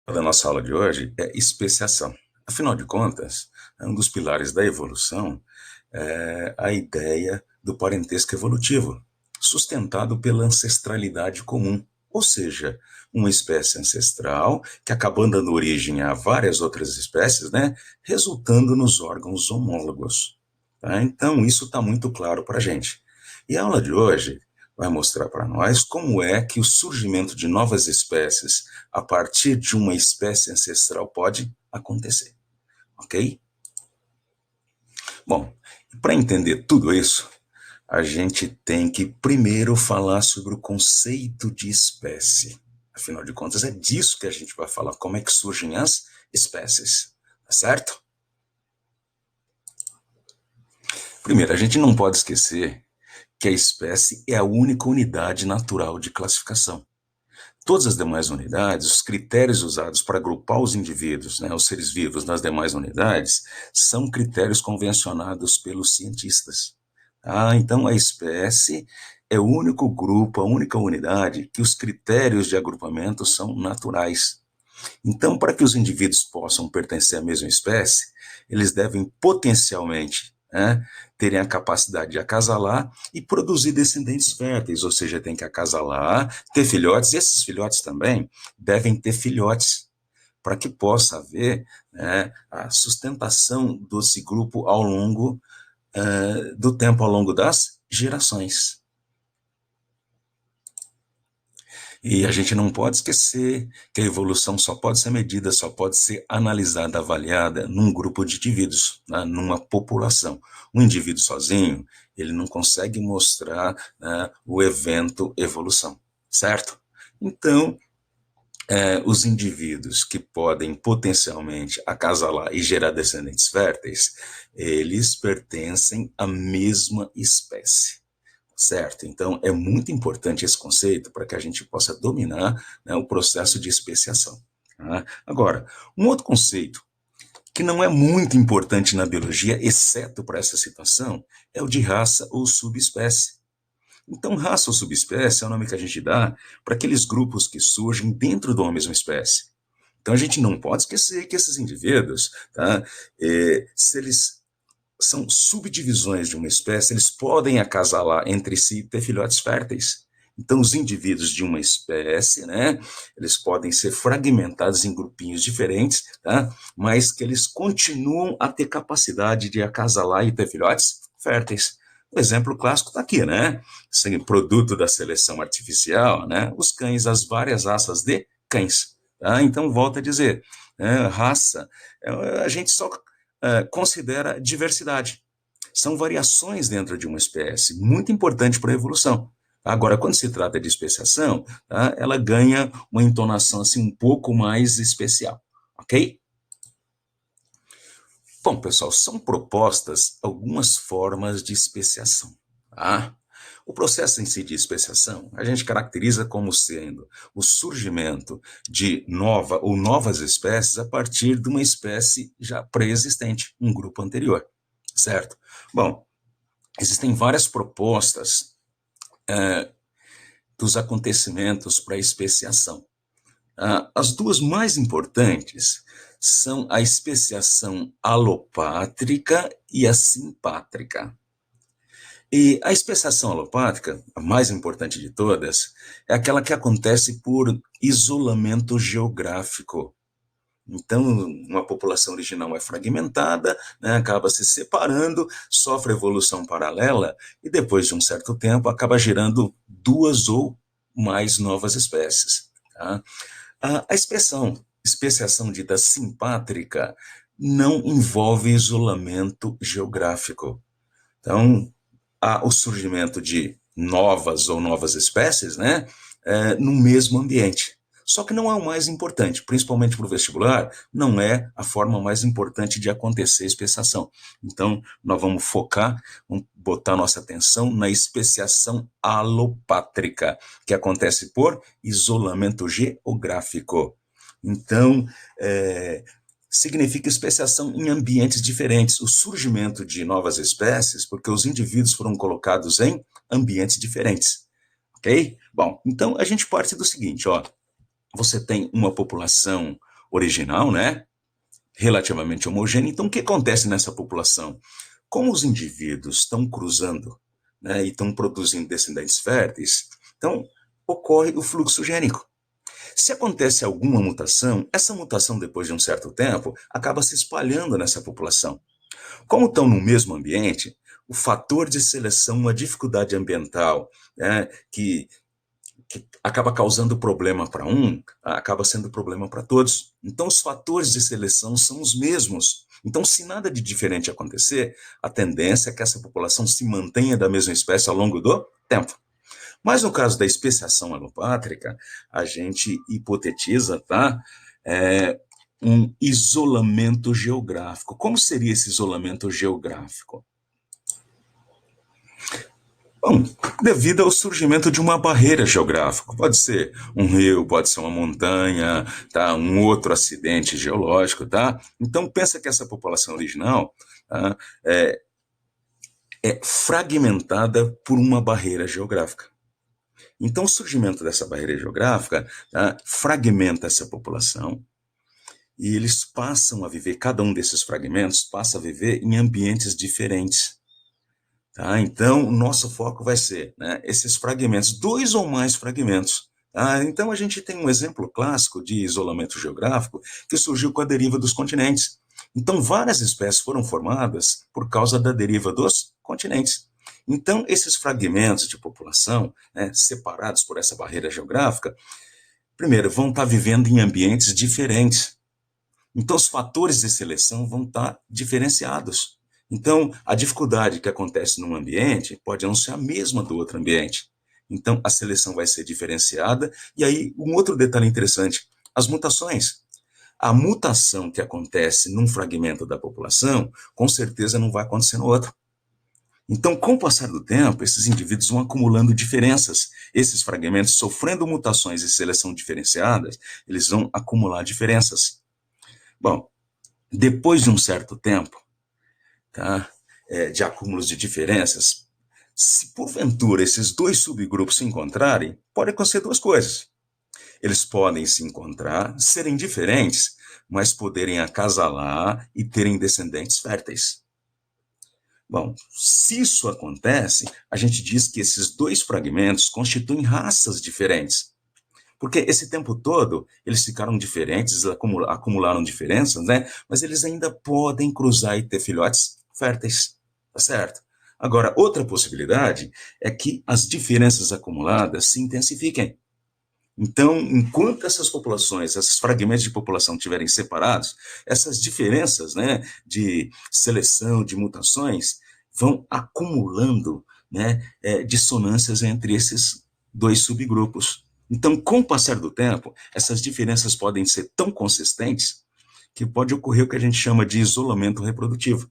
Da nossa aula de hoje é especiação. Afinal de contas, um dos pilares da evolução é a ideia do parentesco evolutivo, sustentado pela ancestralidade comum, ou seja, uma espécie ancestral que acabou dando origem a várias outras espécies, né, resultando nos órgãos homólogos. Tá? Então, isso está muito claro para a gente. E a aula de hoje vai mostrar para nós como é que o surgimento de novas espécies a partir de uma espécie ancestral pode acontecer, ok? Bom, para entender tudo isso, a gente tem que primeiro falar sobre o conceito de espécie. Afinal de contas, é disso que a gente vai falar, como é que surgem as espécies, tá certo? Primeiro, a gente não pode esquecer que a espécie é a única unidade natural de classificação. Todas as demais unidades, os critérios usados para agrupar os indivíduos, né, os seres vivos nas demais unidades, são critérios convencionados pelos cientistas. Então, a espécie é o único grupo, a única unidade que os critérios de agrupamento são naturais. Então, para que os indivíduos possam pertencer à mesma espécie, eles devem potencialmente, né, terem a capacidade de acasalar e produzir descendentes férteis, ou seja, tem que acasalar, ter filhotes, e esses filhotes também devem ter filhotes, para que possa haver, né, a sustentação desse grupo ao longo do tempo, ao longo das gerações. E a gente não pode esquecer que a evolução só pode ser medida, só pode ser analisada, avaliada num grupo de indivíduos, né, numa população. Um indivíduo sozinho, ele não consegue mostrar, né, o evento evolução, certo? Então, os indivíduos que podem potencialmente acasalar e gerar descendentes férteis, eles pertencem à mesma espécie. Certo? Então, é muito importante esse conceito para que a gente possa dominar, né, o processo de especiação. Tá? Agora, um outro conceito que não é muito importante na biologia, exceto para essa situação, é o de raça ou subespécie. Então, raça ou subespécie é o nome que a gente dá para aqueles grupos que surgem dentro de uma mesma espécie. Então, a gente não pode esquecer que esses indivíduos, tá, se eles são subdivisões de uma espécie, eles podem acasalar entre si e ter filhotes férteis. Então, os indivíduos de uma espécie, né, eles podem ser fragmentados em grupinhos diferentes, tá, mas que eles continuam a ter capacidade de acasalar e ter filhotes férteis. O exemplo clássico está aqui, né? Sem produto da seleção artificial, né? Os cães, as várias raças de cães. Tá? Então, volto a dizer, raça, a gente só considera diversidade. São variações dentro de uma espécie, muito importante para a evolução. Agora, quando se trata de especiação, tá, ela ganha uma entonação assim, um pouco mais especial, ok? Bom, pessoal, são propostas algumas formas de especiação. Tá? O processo em si de especiação, a gente caracteriza como sendo o surgimento de nova ou novas espécies a partir de uma espécie já pré-existente, um grupo anterior, certo? Bom, existem várias propostas dos acontecimentos para a especiação. As duas mais importantes são a especiação alopátrica e a simpátrica. E a especiação alopátrica, a mais importante de todas, é aquela que acontece por isolamento geográfico. Então, uma população original é fragmentada, né, acaba se separando, sofre evolução paralela e depois de um certo tempo acaba gerando duas ou mais novas espécies. Tá? A especiação dita simpátrica não envolve isolamento geográfico. Então, há o surgimento de novas espécies, né, no mesmo ambiente. Só que não é o mais importante, principalmente para o vestibular, não é a forma mais importante de acontecer a especiação. Então, nós vamos focar, vamos botar nossa atenção na especiação alopátrica, que acontece por isolamento geográfico. Então, significa especiação em ambientes diferentes, o surgimento de novas espécies, porque os indivíduos foram colocados em ambientes diferentes, ok? Bom, então a gente parte do seguinte, ó, você tem uma população original, né? Relativamente homogênea. Então, o que acontece nessa população? Como os indivíduos estão cruzando, né, e estão produzindo descendentes férteis, então ocorre o fluxo gênico. Se acontece alguma mutação, essa mutação, depois de um certo tempo, acaba se espalhando nessa população. Como estão no mesmo ambiente, o fator de seleção, uma dificuldade ambiental, né, que acaba causando problema para um, acaba sendo problema para todos. Então, os fatores de seleção são os mesmos. Então, se nada de diferente acontecer, a tendência é que essa população se mantenha da mesma espécie ao longo do tempo. Mas no caso da especiação alopátrica, a gente hipotetiza, tá? Um isolamento geográfico. Como seria esse isolamento geográfico? Bom, devido ao surgimento de uma barreira geográfica. Pode ser um rio, pode ser uma montanha, tá? Um outro acidente geológico, tá? Então, pensa que essa população original, tá? É fragmentada por uma barreira geográfica. Então, o surgimento dessa barreira geográfica, tá, fragmenta essa população e eles passam a viver, cada um desses fragmentos passa a viver em ambientes diferentes. Tá? Então, o nosso foco vai ser, né, esses fragmentos, 2 ou mais fragmentos. Tá? Então, a gente tem um exemplo clássico de isolamento geográfico que surgiu com a deriva dos continentes. Então, várias espécies foram formadas por causa da deriva dos continentes. Então, esses fragmentos de população, né, separados por essa barreira geográfica, primeiro, vão estar vivendo em ambientes diferentes. Então, os fatores de seleção vão estar diferenciados. Então, a dificuldade que acontece num ambiente pode não ser a mesma do outro ambiente. Então, a seleção vai ser diferenciada. E aí, um outro detalhe interessante, as mutações. A mutação que acontece num fragmento da população, com certeza não vai acontecer no outro. Então, com o passar do tempo, esses indivíduos vão acumulando diferenças. Esses fragmentos, sofrendo mutações e seleção diferenciadas, eles vão acumular diferenças. Bom, depois de um certo tempo, tá, de acúmulos de diferenças, se porventura esses 2 subgrupos se encontrarem, pode acontecer 2 coisas. Eles podem se encontrar, serem diferentes, mas poderem acasalar e terem descendentes férteis. Bom, se isso acontece, a gente diz que esses 2 fragmentos constituem raças diferentes. Porque esse tempo todo eles ficaram diferentes, acumularam diferenças, né? Mas eles ainda podem cruzar e ter filhotes férteis, tá certo? Agora, outra possibilidade é que as diferenças acumuladas se intensifiquem. Então, enquanto essas populações, esses fragmentos de população estiverem separados, essas diferenças, né, de seleção, de mutações, vão acumulando, né, dissonâncias entre esses 2 subgrupos. Então, com o passar do tempo, essas diferenças podem ser tão consistentes que pode ocorrer o que a gente chama de isolamento reprodutivo.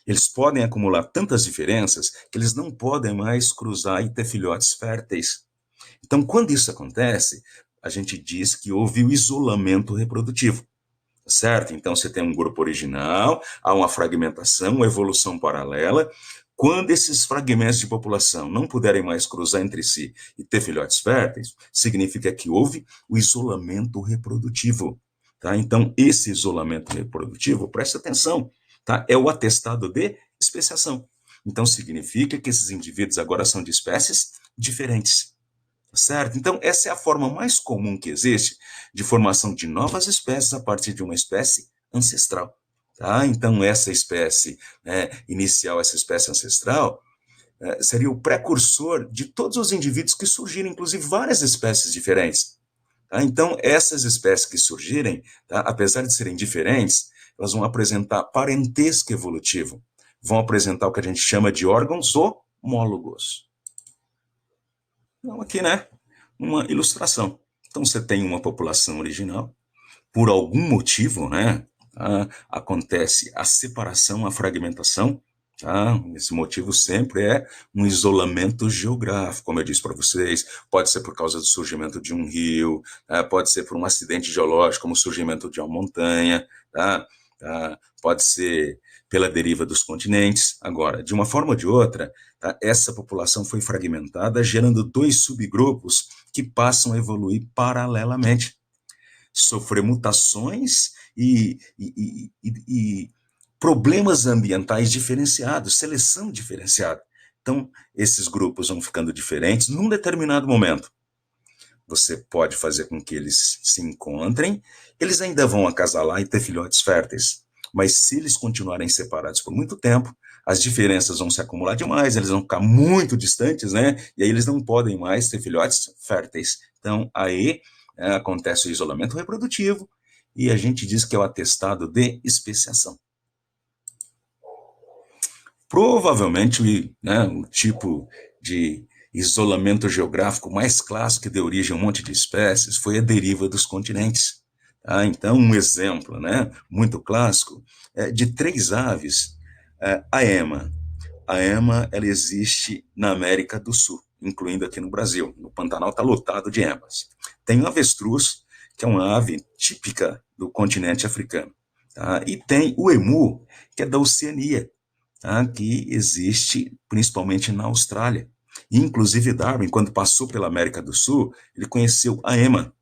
Eles podem acumular tantas diferenças que eles não podem mais cruzar e ter filhotes férteis. Então, quando isso acontece, a gente diz que houve o isolamento reprodutivo, certo? Então, você tem um grupo original, há uma fragmentação, uma evolução paralela. Quando esses fragmentos de população não puderem mais cruzar entre si e ter filhotes férteis, significa que houve o isolamento reprodutivo. Tá? Então, esse isolamento reprodutivo, presta atenção, tá? É o atestado de especiação. Então, significa que esses indivíduos agora são de espécies diferentes. Certo? Então, essa é a forma mais comum que existe de formação de novas espécies a partir de uma espécie ancestral. Tá? Então, essa espécie, né, inicial, essa espécie ancestral, seria o precursor de todos os indivíduos que surgiram, inclusive várias espécies diferentes. Tá? Então, essas espécies que surgirem, tá, apesar de serem diferentes, elas vão apresentar parentesco evolutivo, vão apresentar o que a gente chama de órgãos homólogos. Então, aqui, né, uma ilustração. Então, você tem uma população original, por algum motivo, né, acontece a separação, a fragmentação, tá? Esse motivo sempre é um isolamento geográfico, como eu disse para vocês, pode ser por causa do surgimento de um rio, pode ser por um acidente geológico, como o surgimento de uma montanha, tá? Pode ser pela deriva dos continentes. Agora, de uma forma ou de outra, tá, essa população foi fragmentada, gerando 2 subgrupos que passam a evoluir paralelamente. sofrer mutações e problemas ambientais diferenciados, seleção diferenciada. Então, esses grupos vão ficando diferentes num determinado momento. Você pode fazer com que eles se encontrem, eles ainda vão acasalar e ter filhotes férteis. Mas se eles continuarem separados por muito tempo, as diferenças vão se acumular demais, eles vão ficar muito distantes, né? E aí eles não podem mais ter filhotes férteis. Então, aí acontece o isolamento reprodutivo e a gente diz que é o atestado de especiação. Provavelmente, né, o tipo de isolamento geográfico mais clássico que deu origem a um monte de espécies foi a deriva dos continentes. Tá? Então, um exemplo, né, muito clássico é de três aves, a ema. A ema, ela existe na América do Sul, incluindo aqui no Brasil. No Pantanal está lotado de emas. Tem o avestruz, que é uma ave típica do continente africano. Tá? E tem o emu, que é da Oceania, tá? Que existe principalmente na Austrália. E, inclusive, Darwin, quando passou pela América do Sul, ele conheceu a ema.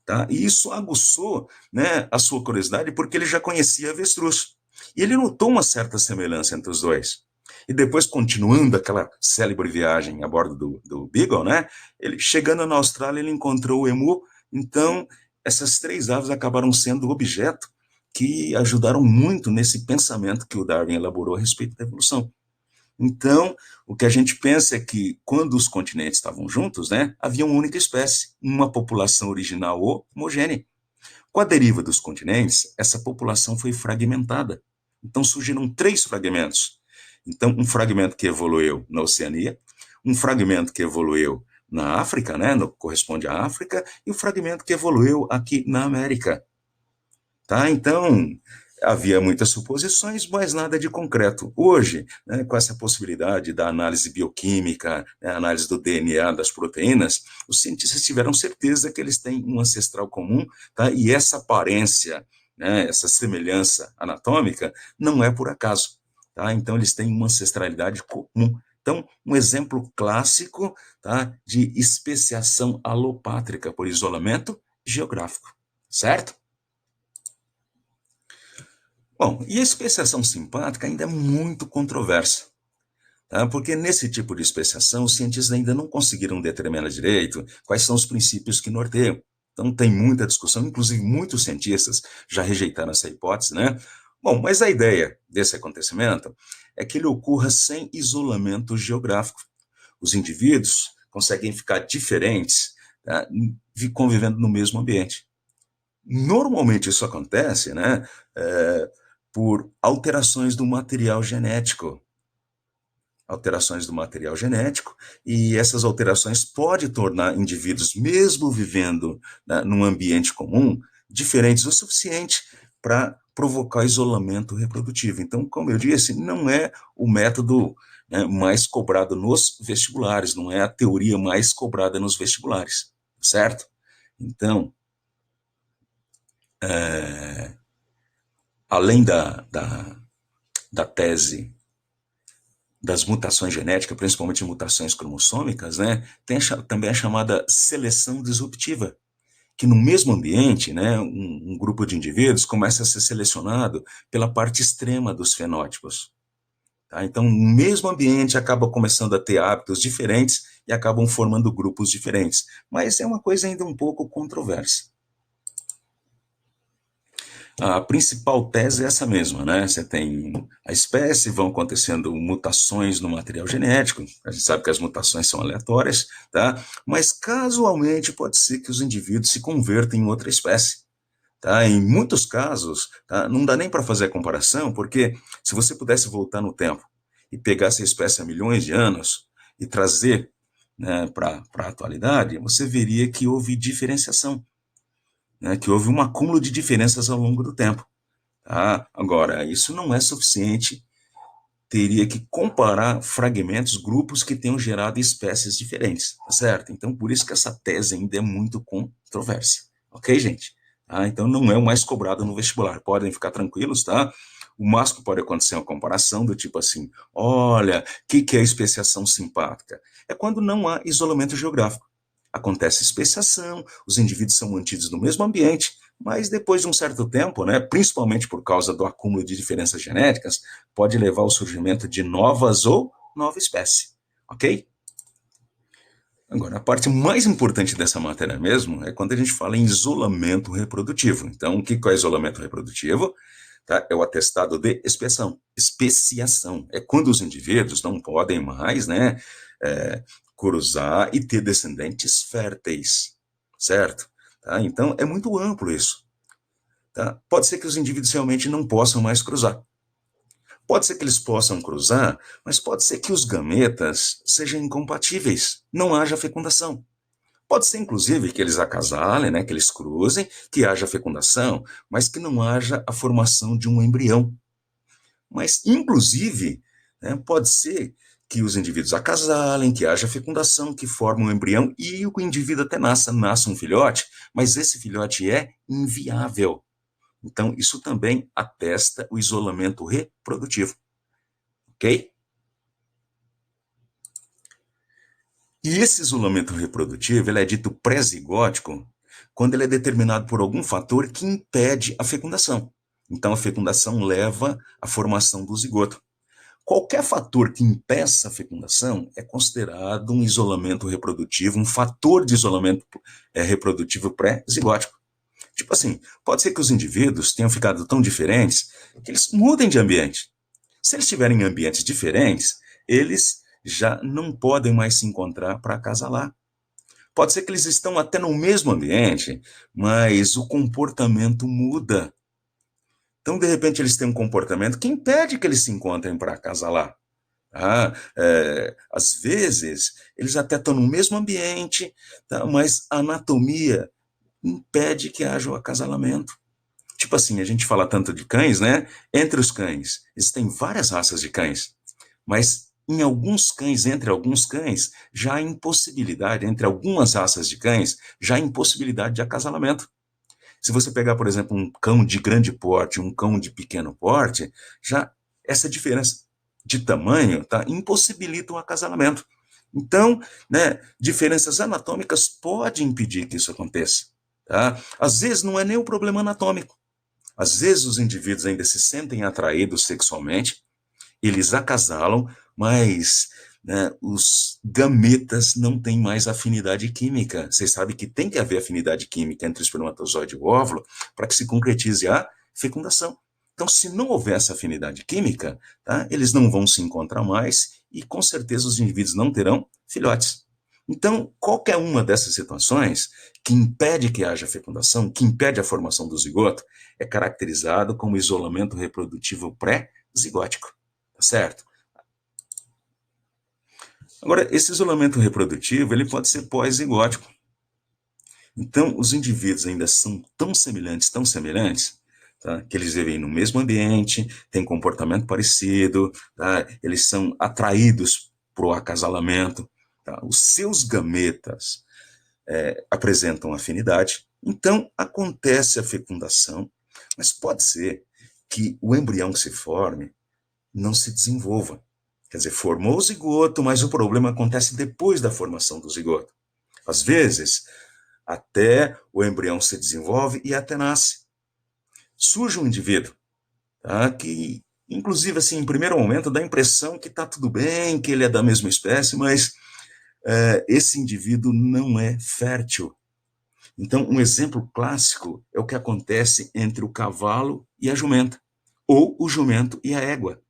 Tá? E isso aguçou, né, a sua curiosidade, porque ele já conhecia avestruz. E ele notou uma certa semelhança entre os dois. E depois, continuando aquela célebre viagem a bordo do Beagle, né, ele, chegando na Austrália, ele encontrou o emu. Então, essas três aves acabaram sendo objeto que ajudaram muito nesse pensamento que o Darwin elaborou a respeito da evolução. Então, o que a gente pensa é que, quando os continentes estavam juntos, né, havia uma única espécie, uma população original homogênea. Com a deriva dos continentes, essa população foi fragmentada. Então, surgiram três fragmentos. Então, um fragmento que evoluiu na Oceania, um fragmento que evoluiu na África, né, corresponde à África, e o fragmento que evoluiu aqui na América. Tá? Então, havia muitas suposições, mas nada de concreto. Hoje, né, com essa possibilidade da análise bioquímica, né, análise do DNA, das proteínas, os cientistas tiveram certeza que eles têm um ancestral comum, tá? E essa aparência, né, essa semelhança anatômica, não é por acaso. Tá? Então, eles têm uma ancestralidade comum. Então, um exemplo clássico, tá, de especiação alopátrica por isolamento geográfico, certo? Bom, e a especiação simpática ainda é muito controversa, tá? Porque nesse tipo de especiação, os cientistas ainda não conseguiram determinar direito quais são os princípios que norteiam. Então tem muita discussão, inclusive muitos cientistas já rejeitaram essa hipótese, né? Bom, mas a ideia desse acontecimento é que ele ocorra sem isolamento geográfico. Os indivíduos conseguem ficar diferentes, tá, convivendo no mesmo ambiente. Normalmente isso acontece, né, por alterações do material genético. Alterações do material genético, e essas alterações podem tornar indivíduos, mesmo vivendo, né, num ambiente comum, diferentes o suficiente para provocar isolamento reprodutivo. Então, como eu disse, não é o método, né, mais cobrado nos vestibulares, não é a teoria mais cobrada nos vestibulares, certo? Então, além da tese das mutações genéticas, principalmente mutações cromossômicas, né, tem também a chamada seleção disruptiva, que no mesmo ambiente, né, um grupo de indivíduos começa a ser selecionado pela parte extrema dos fenótipos. Tá? Então, no mesmo ambiente, acaba começando a ter hábitos diferentes e acabam formando grupos diferentes. Mas é uma coisa ainda um pouco controversa. A principal tese é essa mesma, né? Você tem a espécie, vão acontecendo mutações no material genético, a gente sabe que as mutações são aleatórias, tá? Mas casualmente pode ser que os indivíduos se convertam em outra espécie, tá? Em muitos casos, tá? Não dá nem para fazer a comparação, porque se você pudesse voltar no tempo e pegar essa espécie há milhões de anos e trazer, né, para a atualidade, você veria que houve diferenciação, né, que houve um acúmulo de diferenças ao longo do tempo. Tá? Agora, isso não é suficiente, teria que comparar fragmentos, grupos que tenham gerado espécies diferentes, tá certo? Então, por isso que essa tese ainda é muito controversa, ok, gente? Tá? Então, não é o mais cobrado no vestibular, podem ficar tranquilos, tá? O máximo que pode acontecer é uma comparação do tipo assim, olha, o que é especiação simpática? É quando não há isolamento geográfico. Acontece especiação, os indivíduos são mantidos no mesmo ambiente, Mas depois de um certo tempo, né, principalmente por causa do acúmulo de diferenças genéticas, pode levar ao surgimento de novas ou nova espécie, ok? Agora, a parte mais importante dessa matéria mesmo é quando a gente fala em isolamento reprodutivo. Então, o que é isolamento reprodutivo? Tá? É o atestado de especiação. É quando os indivíduos não podem mais, né, é, cruzar e ter descendentes férteis, certo? Tá? Então, é muito amplo isso. Tá? Pode ser que os indivíduos realmente não possam mais cruzar. Pode ser que eles possam cruzar, mas pode ser que os gametas sejam incompatíveis, não haja fecundação. Pode ser, inclusive, que eles acasalem, né, que eles cruzem, que haja fecundação, mas que não haja a formação de um embrião. Mas, inclusive, né, pode ser que os indivíduos acasalem, que haja fecundação, que forme um embrião e o indivíduo até nasça um filhote, mas esse filhote é inviável. Então, isso também atesta o isolamento reprodutivo, ok? E esse isolamento reprodutivo, ele é dito pré-zigótico quando ele é determinado por algum fator que impede a fecundação. Então, a fecundação leva à formação do zigoto. Qualquer fator que impeça a fecundação é considerado um isolamento reprodutivo, um fator de isolamento reprodutivo pré-zigótico. Tipo assim, pode ser que os indivíduos tenham ficado tão diferentes que eles mudem de ambiente. Se eles estiverem em ambientes diferentes, eles já não podem mais se encontrar para acasalar. Pode ser que eles estão até no mesmo ambiente, mas o comportamento muda. Então, de repente, eles têm um comportamento que impede que eles se encontrem para acasalar. Às vezes, eles até estão no mesmo ambiente, tá? Mas a anatomia impede que haja o acasalamento. Tipo assim, a gente fala tanto de cães, né? Entre os cães, existem várias raças de cães, mas em alguns cães, entre alguns cães, já há impossibilidade, entre algumas raças de cães, já há impossibilidade de acasalamento. Se você pegar, por exemplo, um cão de grande porte, um cão de pequeno porte, já essa diferença de tamanho, tá, impossibilita o acasalamento. Então, né, diferenças anatômicas podem impedir que isso aconteça. Tá? Às vezes não é nem o problema anatômico. Às vezes os indivíduos ainda se sentem atraídos sexualmente, eles acasalam, mas né, os gametas não têm mais afinidade química. Vocês sabem que tem que haver afinidade química entre o espermatozoide e o óvulo para que se concretize a fecundação. Então, se não houver essa afinidade química, tá, eles não vão se encontrar mais e, com certeza, os indivíduos não terão filhotes. Então, qualquer uma dessas situações que impede que haja fecundação, que impede a formação do zigoto, é caracterizado como isolamento reprodutivo pré-zigótico. Tá certo? Agora, esse isolamento reprodutivo, ele pode ser pós-zigótico. Então, os indivíduos ainda são tão semelhantes, tá? Que eles vivem no mesmo ambiente, têm comportamento parecido, tá? Eles são atraídos para o acasalamento, tá? Os seus gametas apresentam afinidade, então acontece a fecundação, mas pode ser que o embrião que se forme não se desenvolva. Quer dizer, formou o zigoto, mas o problema acontece depois da formação do zigoto. Às vezes, até o embrião se desenvolve e até nasce. Surge um indivíduo, tá, que, inclusive, assim, em primeiro momento, dá a impressão que está tudo bem, que ele é da mesma espécie, mas esse indivíduo não é fértil. Então, um exemplo clássico é o que acontece entre o cavalo e a jumenta, ou o jumento e a égua.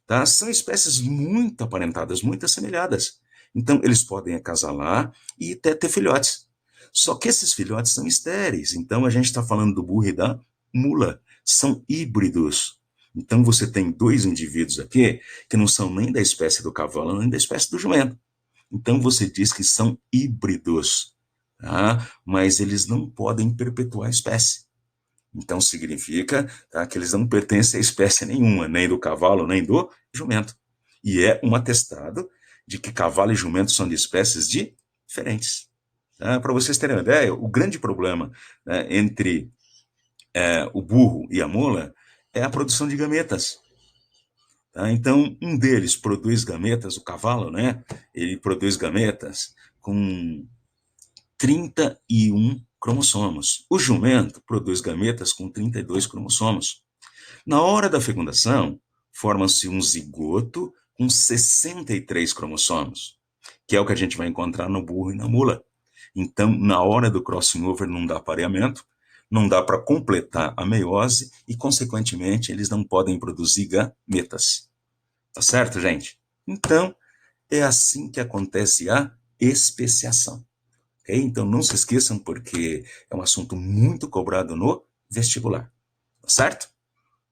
Tá? São espécies muito aparentadas, muito assemelhadas. Então, eles podem acasalar e até ter filhotes. Só que esses filhotes são estéreis. Então, a gente está falando do burro e da mula. São híbridos. Então, você tem dois indivíduos aqui que não são nem da espécie do cavalo, nem da espécie do jumento. Então, você diz que são híbridos. Tá? Mas eles não podem perpetuar a espécie. Então significa, tá, que eles não pertencem a espécie nenhuma, nem do cavalo, nem do jumento. E é um atestado de que cavalo e jumento são de espécies diferentes. Tá? Para vocês terem uma ideia, o grande problema, né, entre o burro e a mula é a produção de gametas. Tá? Então, um deles produz gametas, o cavalo, né? Ele produz gametas com 31 cromossomos. O jumento produz gametas com 32 cromossomos. Na hora da fecundação, forma-se um zigoto com 63 cromossomos, que é o que a gente vai encontrar no burro e na mula. Então, na hora do crossing over, não dá pareamento, não dá para completar a meiose e, consequentemente, eles não podem produzir gametas. Tá certo, gente? Então, é assim que acontece a especiação. Okay? Então, não se esqueçam, porque é um assunto muito cobrado no vestibular. Tá certo?